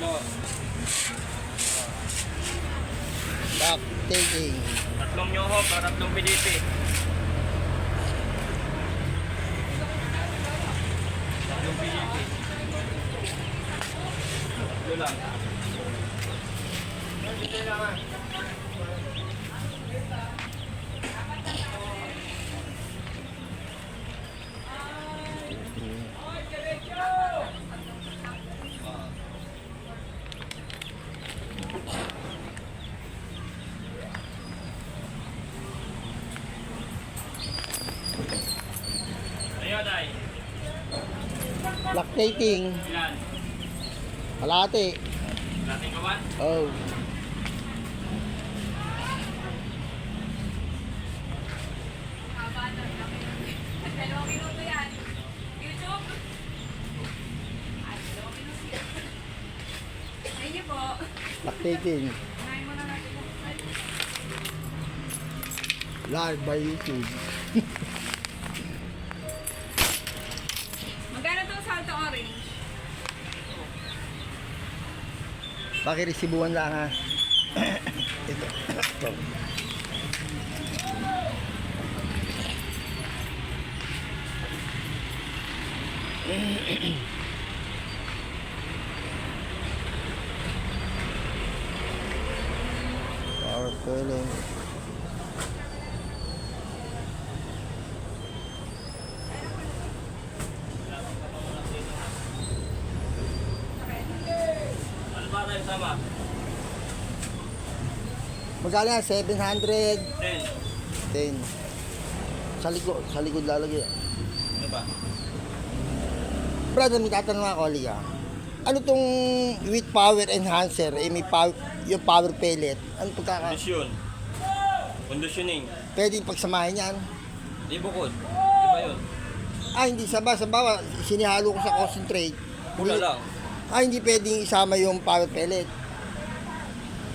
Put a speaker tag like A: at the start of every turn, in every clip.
A: Tatlo.
B: Back taking.
A: Tatlong nyohop, tatlong pilipi. Tatlong pilipi. Tatlo lang. Dito lang ah. Ayun, ay.
B: Lactating.
A: Ilan?
B: Kalate.
A: Lating kawan?
B: Oh.
C: Dalawang minuto yan. YouTube. Dalawang minuto yan. Thank you po.
B: Lactating.
C: Kunain mo na natin.
B: Live by YouTube.
C: Magkano itong salto orange?
B: Pakiresibuhan lang ha. Ito. Ito. Power filling.
A: Ano ba tayo sama?
B: Magkano yan? 700.
A: 10.
B: 10. Sa likod lalagay.
A: Ano ba?
B: Brother, may tatanong ako, Liga. Ano tong with power enhancer? Eh, may power, yung power pellet. Ano pagkaka...
A: Kondisyon. Conditioning.
B: Pwede pagsamahin yan?
A: Di bukod. Di ba yun?
B: Ah, hindi sabah. Sabawa, sinihalo ko sa concentrate.
A: Pula lang.
B: Ah, hindi pwedeng isama yung power pellet.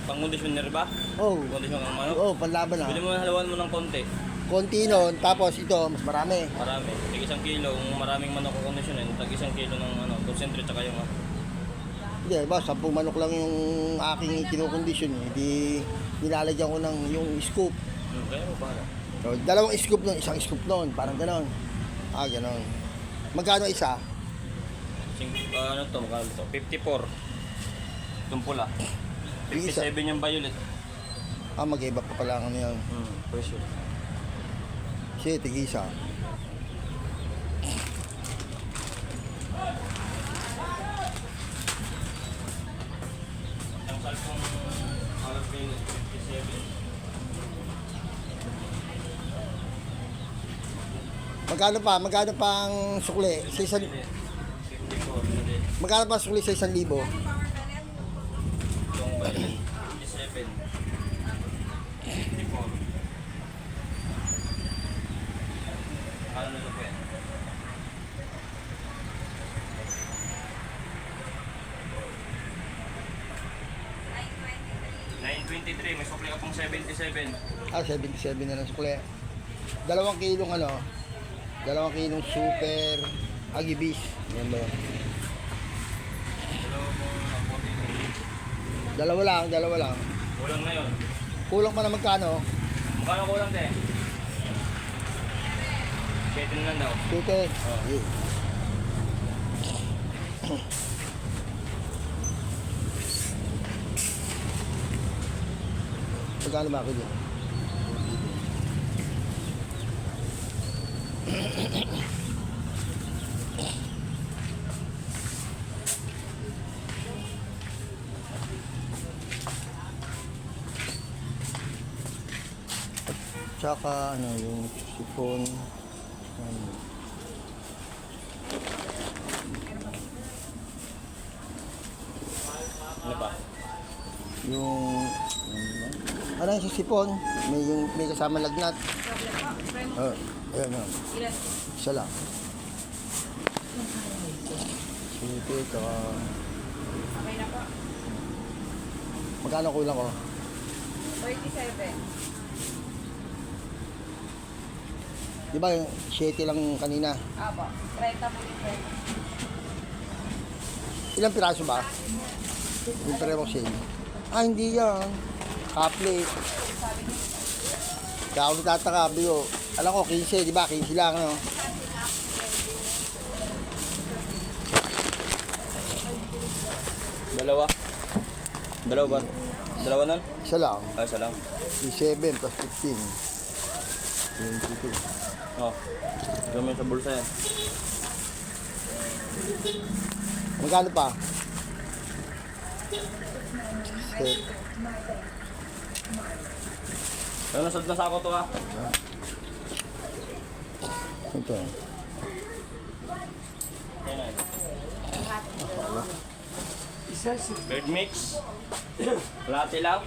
A: Pang conditioner ba?
B: Oh.
A: Condition ang manok.
B: Oh, panlaban na.
A: Pwede mo halawan mo ng konti.
B: Konti nun, tapos ito, mas marami.
A: Marami. Tig 1 kilo. Kung maraming manok ko conditionin, tag 1 kilo ng concentrate tsaka yung
B: Hindi, ba, 10 manok lang yung aking kinokondisyon. Hindi nilalagyan ko ng yung scoop.
A: Kaya mo ba?
B: So, dalawang scoop nun, isang scoop nun. Parang ganon. Ah, ganon. Magkano isa?
A: Ano to? Magkano to? 54. Itong pula.
B: Yung isa?
A: 57 yung violet.
B: Ah, mag-iba pa pala ang ano yun.
A: Pressure.
B: Shit, tig-isa.
A: Ang salpong color violet 57.
B: Magkano pa? Magkano pang sukli? Sa isang...
A: 54.
B: Magkano pa sukli sa 1,000?
A: Yung violet 57. 54. Ano na po yan? $9.23, may sukli ka pong 77.
B: Ah, 77 na lang sukli. 2 kilong ano? 2 kilong super agibis. Yan ba yun? Dalawa lang.
A: Kulang na yun.
B: Kulang pa na magkano?
A: Magkano kulang te? 7 na lang daw.
B: Tute. Yeah. Magkano ba ako dyan? Tsaka ano yung sipon.
A: Ano pa?
B: Yung ano yung sipon, may kasama lagnat. Oh, ayan oh.
C: Ilan?
B: Isa lang. Sipit, tsaka...
C: Okay na po.
B: Magkano kulang ko?
C: 37.
B: Di ba yung 7 lang kanina?
C: Apo. 30 po yung 30.
B: Ilang piraso ba? Yung parehong sale. Ah, hindi yan. Kaplit. Kaya ako natataka, bigo. Alam ko, 15, di ba? 15 lang, no?
A: Dalawa. Dalawa ba? Dalawa nun?
B: Isa lang.
A: Ah, isa lang.
B: 7 plus 15. 22.
A: Oh. Gamit sa bulsa yan.
B: Magkano pa? Set.
A: Ano nasad na sa ako to ha?
B: Ito.
A: Yan na. Bird mix. Latte lang.